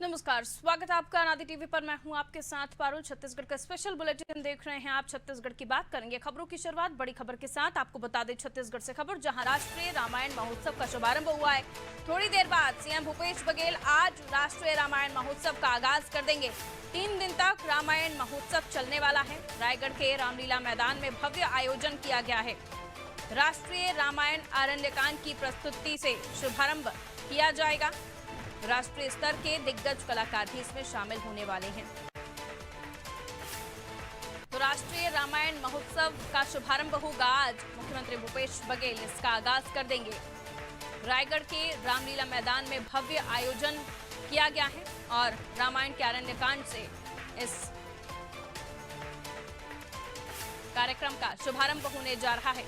नमस्कार, स्वागत है आपका अनादि टीवी पर। मैं हूं आपके साथ पारुल। छत्तीसगढ़ का स्पेशल बुलेटिन देख रहे हैं आप। छत्तीसगढ़ की बात करेंगे। खबरों की शुरुआत बड़ी खबर के साथ। आपको बता दें छत्तीसगढ़ से खबर, जहां राष्ट्रीय रामायण महोत्सव का शुभारंभ हुआ है। थोड़ी देर बाद सीएम भूपेश बघेल आज राष्ट्रीय रामायण महोत्सव का आगाज कर देंगे। 3 दिन तक रामायण महोत्सव चलने वाला है। रायगढ़ के रामलीला मैदान में भव्य आयोजन किया गया है। राष्ट्रीय रामायण आरण्यकांड की प्रस्तुति से शुभारंभ किया जाएगा। राष्ट्रीय स्तर के दिग्गज कलाकार भी इसमें शामिल होने वाले हैं। तो राष्ट्रीय रामायण महोत्सव का शुभारंभ होगा आज। मुख्यमंत्री भूपेश बघेल इसका आगाज कर देंगे। रायगढ़ के रामलीला मैदान में भव्य आयोजन किया गया है और रामायण के आरण्यकांड से इस कार्यक्रम का शुभारंभ होने जा रहा है।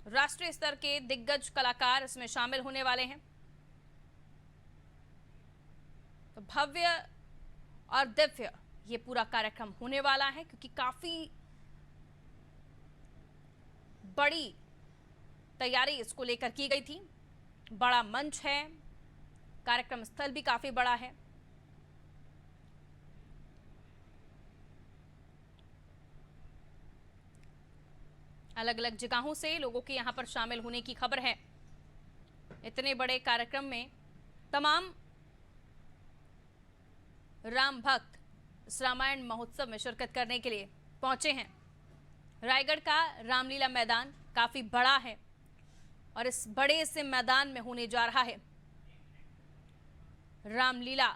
राष्ट्रीय स्तर के दिग्गज कलाकार इसमें शामिल होने वाले हैं। तो भव्य और दिव्य ये पूरा कार्यक्रम होने वाला है, क्योंकि काफी बड़ी तैयारी इसको लेकर की गई थी। बड़ा मंच है, कार्यक्रम स्थल भी काफी बड़ा है। अलग अलग जगहों से लोगों के यहां पर शामिल होने की खबर है। इतने बड़े कार्यक्रम में तमाम राम भक्त इस रामायण महोत्सव में शिरकत करने के लिए पहुंचे हैं। रायगढ़ का रामलीला मैदान काफी बड़ा है और इस बड़े से मैदान में होने जा रहा है रामलीला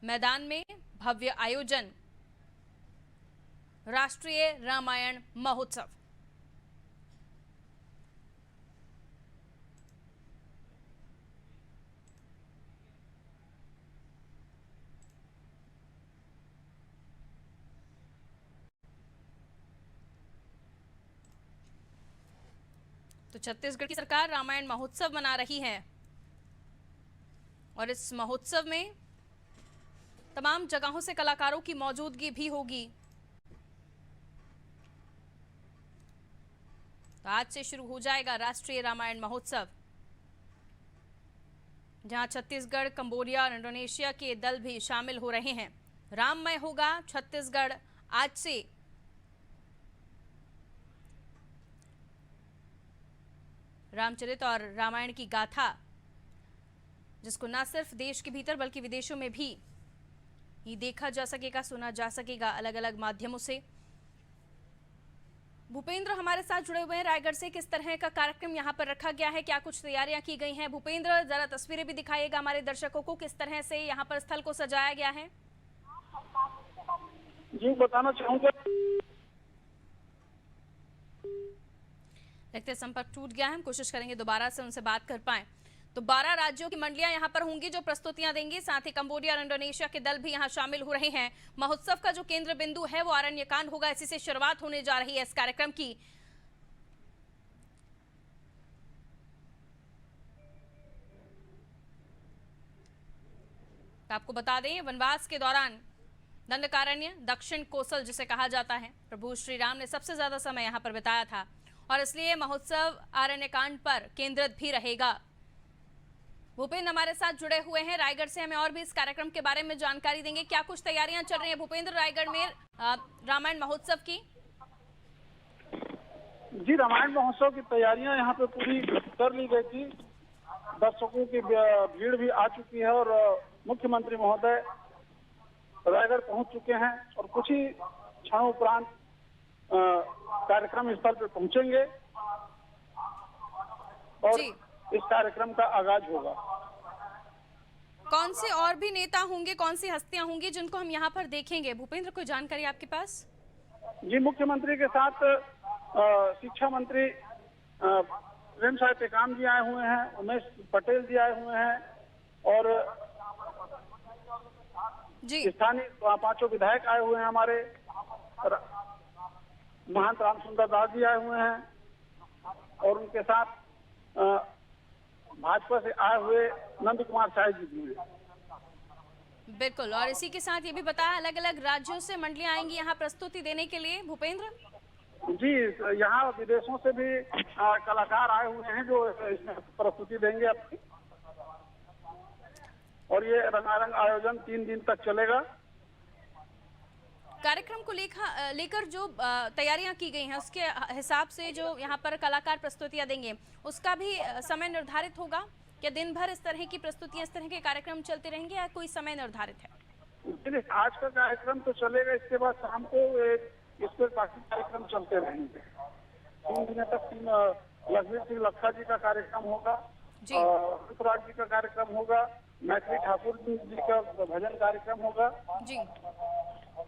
मैदान में भव्य आयोजन, राष्ट्रीय रामायण महोत्सव। तो छत्तीसगढ़ की सरकार रामायण महोत्सव मना रही है और इस महोत्सव में तमाम जगहों से कलाकारों की मौजूदगी भी होगी। तो आज से शुरू हो जाएगा राष्ट्रीय रामायण महोत्सव, जहां छत्तीसगढ़, कंबोडिया और इंडोनेशिया के दल भी शामिल हो रहे हैं। राममय होगा छत्तीसगढ़ आज से। रामचरित और रामायण की गाथा, जिसको न सिर्फ देश के भीतर बल्कि विदेशों में भी ये देखा जा सकेगा, सुना जा सकेगा अलग अलग माध्यमों से। भूपेंद्र हमारे साथ जुड़े हुए हैं रायगढ़ से। किस तरह का कार्यक्रम यहाँ पर रखा गया है, क्या कुछ तैयारियां की गई हैं? भूपेंद्र, जरा तस्वीरें भी दिखाइएगा हमारे दर्शकों को, किस तरह से यहाँ पर स्थल को सजाया गया है। जी बताना चाहूंगा, लगता संपर्क टूट गया है। हम कोशिश करेंगे दोबारा से उनसे बात कर पाएं। तो 12 राज्यों की मंडलियां यहां पर होंगी जो प्रस्तुतियां देंगी। साथ ही कंबोडिया और इंडोनेशिया के दल भी यहां शामिल हो रहे हैं। महोत्सव का जो केंद्र बिंदु है वो आरण्यकांड होगा। इसी से शुरुआत होने जा रही है इस कार्यक्रम की। तो आपको बता दें, वनवास के दौरान दंडकारण्य, दक्षिण कोसल जिसे कहा जाता है, प्रभु श्री राम ने सबसे ज्यादा समय यहां पर बिताया था और इसलिए महोत्सव आरण्यकांड पर केंद्रित भी रहेगा। भूपेंद्र हमारे साथ जुड़े हुए हैं रायगढ़ से, हमें और भी इस कार्यक्रम के बारे में जानकारी देंगे। क्या कुछ तैयारियां चल रही हैं भूपेंद्र रायगढ़ में रामायण महोत्सव की? जी रामायण महोत्सव की तैयारियां यहाँ पे पूरी कर ली गई थी। दर्शकों की भीड़ भी आ चुकी है और मुख्यमंत्री महोदय रायगढ़ पहुंच चुके हैं और कुछ ही क्षणों उपरांत कार्यक्रम स्थल पर पहुंचेंगे और इस कार्यक्रम का आगाज होगा। कौन से और भी नेता होंगे, कौन सी हस्तियां होंगी जिनको हम यहाँ पर देखेंगे? भूपेंद्र, कोई जानकारी आपके पास? जी मुख्यमंत्री के साथ शिक्षा मंत्री प्रेम साय टेकाम जी आए हुए हैं, उमेश पटेल जी आए हुए हैं और स्थानीय 5 विधायक आए हुए हैं। हमारे महंत राम सुंदर दास जी आए हुए हैं और उनके साथ भाजपा से आए हुए नंद कुमार शाही जी भी हैं। बिल्कुल, और इसी के साथ ये भी बताया अलग अलग राज्यों से मंडलियां आएंगी यहाँ प्रस्तुति देने के लिए। भूपेंद्र, जी, यहाँ विदेशों से भी कलाकार आए हुए हैं जो इसमें प्रस्तुति देंगे अपनी। और ये रंगारंग आयोजन 3 दिन तक चलेगा। कार्यक्रम को लेकर जो तैयारियां की गई हैं उसके हिसाब से जो यहाँ पर कलाकार प्रस्तुतियां देंगे उसका भी समय निर्धारित होगा? क्या दिन भर इस तरह की प्रस्तुतियां, इस तरह के कार्यक्रम चलते रहेंगे या कोई समय निर्धारित है? आज का कार्यक्रम तो चलेगा, इसके बाद शाम को इस पर बाकी कार्यक्रम चलते रहेंगे। 3 दिन तक लक्ष्मी सिंह लखा जी का कार्यक्रम होगा, ऋतुराज जी का कार्यक्रम होगा, मैथिली ठाकुर जी का भजन कार्यक्रम होगा जी,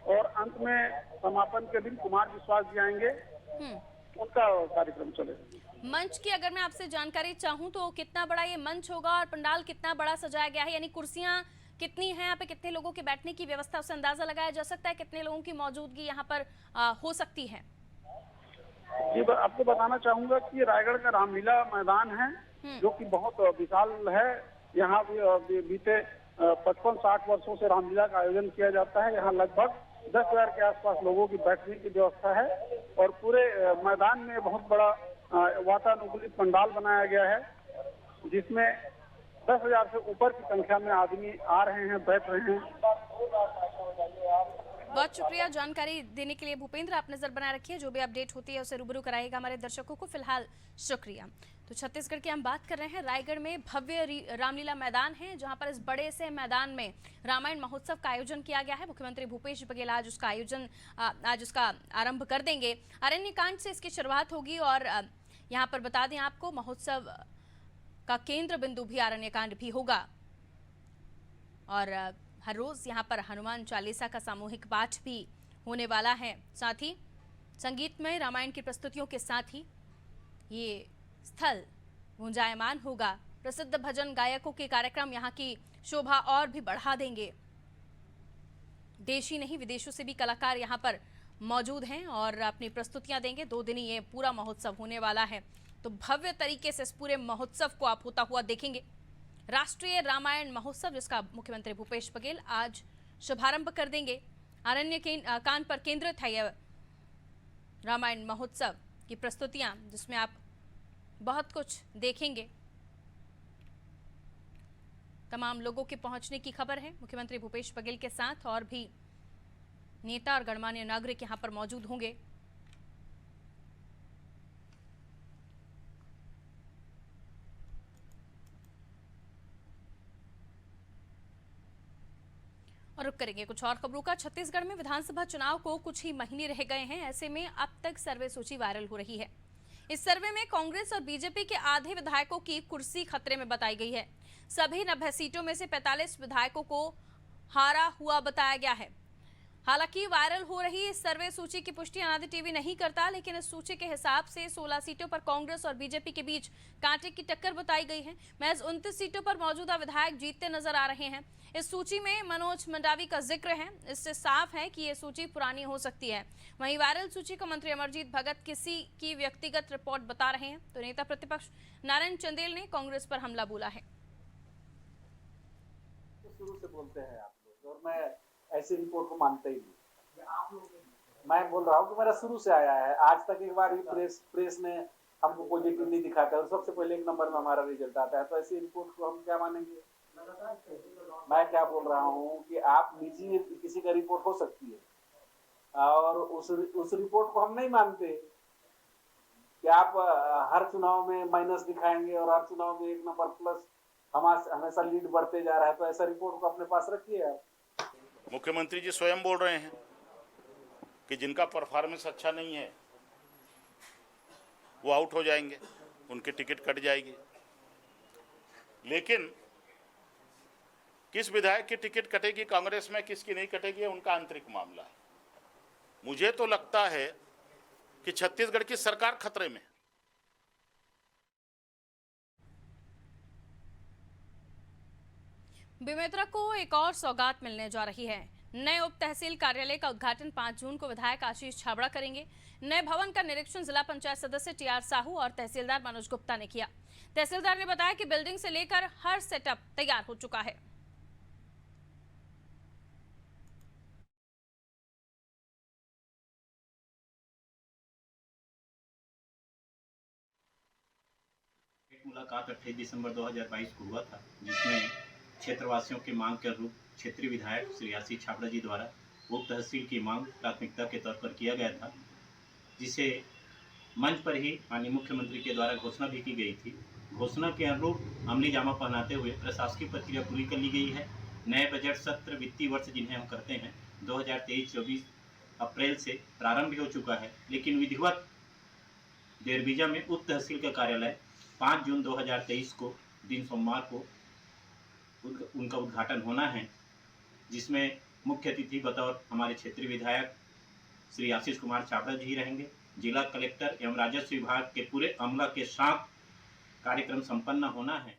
और अंत में समापन के दिन कुमार विश्वास जी आएंगे, उनका कार्यक्रम चलेगा। मंच की अगर मैं आपसे जानकारी चाहूँ तो कितना बड़ा ये मंच होगा और पंडाल कितना बड़ा सजाया गया है, यानी कुर्सियां कितनी हैं यहाँ पे, कितने लोगों के बैठने की व्यवस्था, उससे अंदाजा लगाया जा सकता है कितने लोगों की मौजूदगी यहाँ पर हो सकती है? जी, आपको बताना चाहूंगा कि रायगढ़ का रामलीला मैदान है जो कि बहुत विशाल है। यहाँ बीते 55-60 वर्षों से रामलीला का आयोजन किया जाता है। यहाँ लगभग 10,000 के आसपास लोगों की बैठने की व्यवस्था है और पूरे मैदान में बहुत बड़ा वातानुकूलित पंडाल बनाया गया है जिसमें 10,000 से ऊपर की संख्या में आदमी आ रहे हैं, बैठ रहे हैं। बहुत शुक्रिया जानकारी देने के लिए भूपेंद्र। आप नजर बनाए रखिए, जो भी अपडेट होती है उसे रूबरू कराइएगा हमारे दर्शकों को। फिलहाल शुक्रिया। तो छत्तीसगढ़ की हम बात कर रहे हैं। रायगढ़ में भव्य रामलीला मैदान है जहां पर इस बड़े से मैदान में रामायण महोत्सव का आयोजन किया गया है। मुख्यमंत्री भूपेश बघेल आज उसका आरंभ कर देंगे। अरण्यकांड से इसकी शुरुआत होगी और यहाँ पर बता दें आपको, महोत्सव का केंद्र बिंदु भी अरण्यकांड भी होगा और हर रोज यहाँ पर हनुमान चालीसा का सामूहिक पाठ भी होने वाला है। साथ ही संगीतमय रामायण की प्रस्तुतियों के साथ ही ये स्थल गुंजायमान होगा। प्रसिद्ध भजन गायकों के कार्यक्रम यहाँ की शोभा और भी बढ़ा देंगे। देशी नहीं विदेशों से भी कलाकार यहाँ पर मौजूद हैं और अपनी प्रस्तुतियां देंगे। 2 दिन ये पूरा महोत्सव होने वाला है, तो भव्य तरीके से इस पूरे महोत्सव को आप होता हुआ देखेंगे। राष्ट्रीय रामायण महोत्सव जिसका मुख्यमंत्री भूपेश बघेल आज शुभारंभ कर देंगे। अरण्य कांड पर केंद्रित है यह रामायण महोत्सव की प्रस्तुतियां, जिसमें आप बहुत कुछ देखेंगे। तमाम लोगों के पहुंचने की खबर है। मुख्यमंत्री भूपेश बघेल के साथ और भी नेता और गणमान्य नागरिक यहां पर मौजूद होंगे। और रुक करेंगे कुछ और खबरों का। छत्तीसगढ़ में विधानसभा चुनाव को कुछ ही महीने रह गए हैं। ऐसे में अब तक सर्वे सूची वायरल हो रही है। इस सर्वे में कांग्रेस और बीजेपी के आधे विधायकों की कुर्सी खतरे में बताई गई है। सभी 90 सीटों में से 45 विधायकों को हारा हुआ बताया गया है। हालांकि वायरल हो रही इस सर्वे सूची की पुष्टि अनादि टीवी नहीं करता, लेकिन इस सूची के हिसाब से 16 सीटों पर कांग्रेस और बीजेपी के बीच कांटे की टक्कर बताई गई है। महज 29 सीटों पर मौजूदा विधायक जीतते नजर आ रहे हैं। इस सूची में मनोज मंडावी का जिक्र है। इससे साफ है कि यह सूची पुरानी हो सकती है। वहीं वायरल सूची को मंत्री अमरजीत भगत किसी की व्यक्तिगत रिपोर्ट बता रहे हैं, तो नेता प्रतिपक्ष नारायण चंदेल ने कांग्रेस पर हमला बोला है। शुरू से बोलते हैं आप लोग, और मैं ऐसी रिपोर्ट को मानता ही नहीं। मैं बोल रहा हूँ कि मेरा शुरू से आया है, आज तक एक बार भी प्रेस ने हमको पॉजिटिव नहीं दिखाता और सबसे पहले 1 नंबर में हमारा रिजल्ट आता है, तो ऐसी रिपोर्ट को हम क्या मानेंगे। मैं क्या बोल रहा हूँ कि आप निजी किसी का रिपोर्ट हो सकती है और उस रिपोर्ट को हम नहीं मानते कि आप हर चुनाव में माइनस दिखाएंगे और हर चुनाव में 1 नंबर प्लस हमेशा लीड बढ़ते जा रहा है, तो ऐसा रिपोर्ट को अपने पास रखिए आप। मुख्यमंत्री जी स्वयं बोल रहे हैं कि जिनका परफॉर्मेंस अच्छा नहीं है वो आउट हो जाएंगे, उनकी टिकट कट जाएगी। लेकिन किस विधायक की टिकट कटेगी कांग्रेस में, किसकी नहीं कटेगी, उनका आंतरिक मामला है। मुझे तो लगता है कि छत्तीसगढ़ की सरकार खतरे में। बेमेतरा को एक और सौगात मिलने जा रही है। नए उप तहसील कार्यालय का उद्घाटन 5 जून को विधायक आशीष छाबड़ा करेंगे। नए भवन का निरीक्षण जिला पंचायत सदस्य टीआर साहू और तहसीलदार मनोज गुप्ता ने किया। तहसीलदार ने बताया कि बिल्डिंग से लेकर हर सेटअप तैयार हो चुका है। मुलाकात 28 दिसंबर 2022 को हुआ था, जिसमें क्षेत्रवासियों की मांग के अनुरूप क्षेत्रीय विधायक श्री आशीष छाबड़ा जी द्वारा उप तहसील की मांग प्राथमिकता के तौर पर किया गया था, जिसे मंच पर ही माननीय मुख्यमंत्री के द्वारा घोषणा भी की गई थी। घोषणा के अनुरूप अमली जामा पहनाते हुए प्रशासकीय प्रक्रिया पूरी कर ली गई है। नए बजट सत्र वित्तीय वर्ष जिन्हें हम करते हैं 2023-24 अप्रैल से प्रारंभ भी हो चुका है, लेकिन विधिवत देरबीजा में उप तहसील का कार्यालय 5 जून 2023 को दिन सोमवार को उनका उद्घाटन होना है, जिसमें मुख्य अतिथि बतौर हमारे क्षेत्रीय विधायक श्री आशीष कुमार छाबड़ा जी रहेंगे। जिला कलेक्टर एवं राजस्व विभाग के पूरे अमला के साथ कार्यक्रम संपन्न होना है।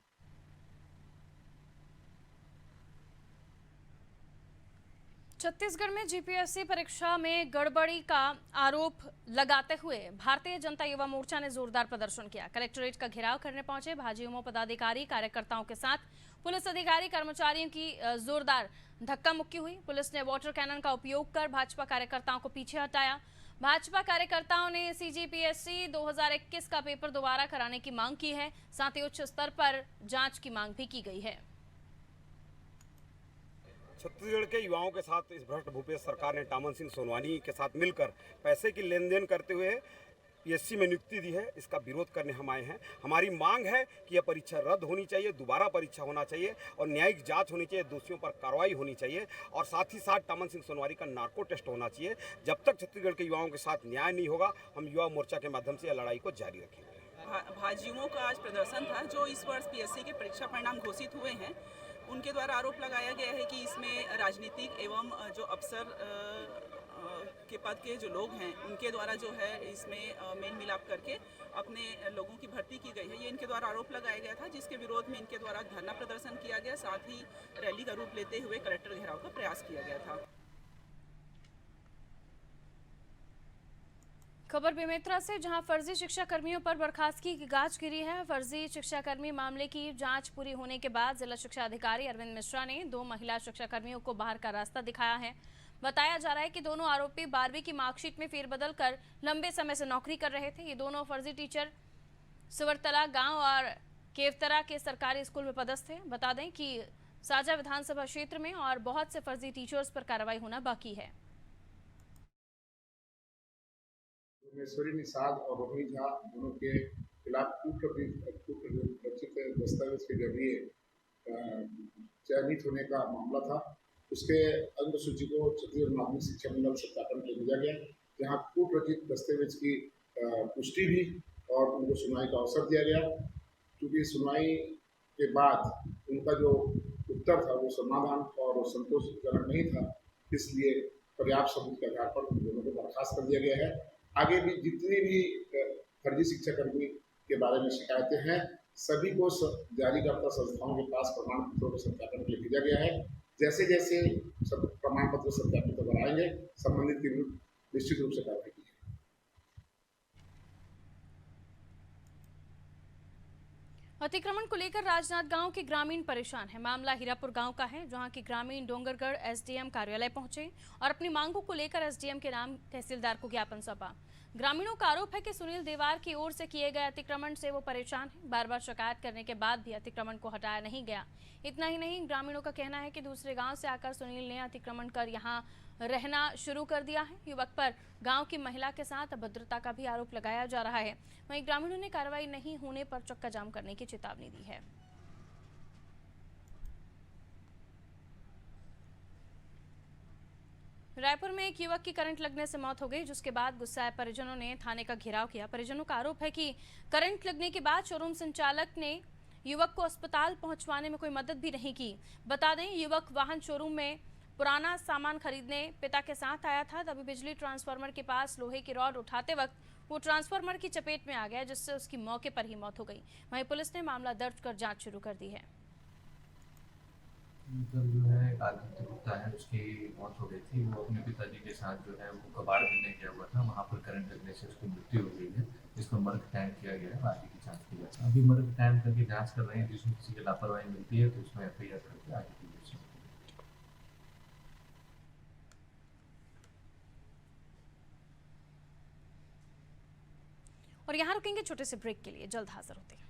छत्तीसगढ़ में जीपीएससी परीक्षा में गड़बड़ी का आरोप लगाते हुए भारतीय जनता युवा मोर्चा ने जोरदार प्रदर्शन किया। कलेक्ट्रेट का घेराव करने पहुंचे भाजयुमो पदाधिकारी कार्यकर्ताओं के साथ पुलिस अधिकारी कर्मचारियों की जोरदार धक्का मुक्की हुई। पुलिस ने वाटर कैनन का उपयोग कर भाजपा कार्यकर्ताओं को पीछे हटाया। भाजपा कार्यकर्ताओं ने सीजीपीएससी 2021 का पेपर दोबारा कराने की मांग की है। साथ ही उच्च स्तर पर जांच की मांग भी की गई है। छत्तीसगढ़ के युवाओं के साथ इस भ्रष्ट भूपेश सरकार ने टामन सिंह सोनवानी के साथ मिलकर पैसे की लेन देन करते हुए पीएससी में नियुक्ति दी है। इसका विरोध करने हम आए हैं। हमारी मांग है कि यह परीक्षा रद्द होनी चाहिए, दोबारा परीक्षा होना चाहिए और न्यायिक जांच होनी चाहिए, दोषियों पर कार्रवाई होनी चाहिए और साथ ही साथ टामन सिंह सोनवानी का नार्को टेस्ट होना चाहिए। जब तक छत्तीसगढ़ के युवाओं के साथ न्याय नहीं होगा, हम युवा मोर्चा के माध्यम से यह लड़ाई को जारी रखेंगे। भाजयुमो का आज प्रदर्शन था। जो इस वर्ष पीएससी के परीक्षा परिणाम घोषित हुए हैं, उनके द्वारा आरोप लगाया गया है कि इसमें राजनीतिक एवं जो अफसर के पद के जो लोग हैं, उनके द्वारा जो है इसमें मेल मिलाप करके अपने लोगों की भर्ती की गई है। ये इनके द्वारा आरोप लगाया गया था, जिसके विरोध में इनके द्वारा धरना प्रदर्शन किया गया। साथ ही रैली का रूप लेते हुए कलेक्टर घेराव का प्रयास किया गया था। खबर बेमेतरा से, जहां फर्जी शिक्षा कर्मियों पर बर्खास्तगी की गाज गिरी है। फर्जी शिक्षाकर्मी मामले की जांच पूरी होने के बाद जिला शिक्षा अधिकारी अरविंद मिश्रा ने 2 महिला शिक्षाकर्मियों को बाहर का रास्ता दिखाया है। बताया जा रहा है कि दोनों आरोपी 12वीं की मार्कशीट में फेरबदल कर लंबे समय से नौकरी कर रहे थे। ये दोनों फर्जी टीचर सुवरतला गांव और केवतरा के सरकारी स्कूल में पदस्थ थे। बता दें कि साजा विधानसभा क्षेत्र में और बहुत से फर्जी टीचर्स पर कार्रवाई होना बाकी है। महेश्वरी निषाद और रोहिणी झा दोनों के खिलाफ कूटरचित दस्तावेज के जरिए चयनित होने का मामला था। उसके अंग सूची को छत्तीसगढ़ माध्यमिक शिक्षा मंडल सत्यापन के भेजा गया, जहां कूटरचित दस्तावेज की पुष्टि भी और उनको सुनवाई का अवसर दिया गया। क्योंकि सुनवाई के बाद उनका जो उत्तर था वो समाधान और संतोषजनक नहीं था, इसलिए पर्याप्त सबूत के आधार पर उन दोनों को बर्खास्त कर दिया गया है। आगे भी जितनी भी फर्जी शिक्षाकर्मी के बारे में शिकायतें हैं, सभी को जारीकर्ता संस्थाओं के पास प्रमाण पत्रों के सत्यापन के लिए भेजा गया है। जैसे जैसे सब प्रमाण पत्र सत्यापित होकर आएंगे, संबंधित की निश्चित रूप से कार्रवाई की जाएगी। अतिक्रमण को लेकर राजनाथ गांव के ग्रामीण परेशान है। मामला हीरापुर गांव का है, जहां के ग्रामीण डोंगरगढ़ एसडीएम कार्यालय पहुंचे और अपनी मांगों को लेकर एसडीएम के नाम तहसीलदार को ज्ञापन सौंपा। ग्रामीणों का आरोप है कि सुनील देवार की ओर से किए गए अतिक्रमण से वो परेशान है। बार बार शिकायत करने के बाद भी अतिक्रमण को हटाया नहीं गया। इतना ही नहीं, ग्रामीणों का कहना है कि दूसरे गांव से आकर सुनील ने अतिक्रमण कर यहां रहना शुरू कर दिया है। युवक पर गांव की महिला के साथ अभद्रता का भी आरोप लगाया जा रहा है। वहीं ग्रामीणों ने कार्रवाई नहीं होने पर चक्का जाम करने की चेतावनी दी है। रायपुर में एक युवक की करंट लगने से मौत हो गई, जिसके बाद गुस्साए परिजनों ने थाने का घेराव किया। परिजनों का आरोप है कि करंट लगने के बाद शोरूम संचालक ने युवक को अस्पताल पहुंचवाने में कोई मदद भी नहीं की। बता दें, युवक वाहन शोरूम में पुराना सामान खरीदने पिता के साथ आया था। तभी बिजली ट्रांसफार्मर के पास लोहे की रॉड उठाते वक्त वो ट्रांसफार्मर की चपेट में आ गया, जिससे उसकी मौके पर ही मौत हो गई। वहीं पुलिस ने मामला दर्ज कर जांच शुरू कर दी है। मतलब जो है आदित्य गुप्ता है, उसकी मौत हो गई थी। वो अपने पिताजी के साथ जो है वो कबाड़ बनने गया हुआ था, वहाँ पर करंट लगने से उसकी मृत्यु हो गई है। इसको मर्ग टाइम किया गया है, आगे की जांच की जाती है। अभी मर्ग टाइम करके जांच कर रहे हैं, जिसमें किसी की लापरवाही मिलती है तो उसमें एफआईआर करके आगे की जांच। और यहाँ रुकेंगे छोटे से ब्रेक के लिए, जल्द हाजिर होते हैं।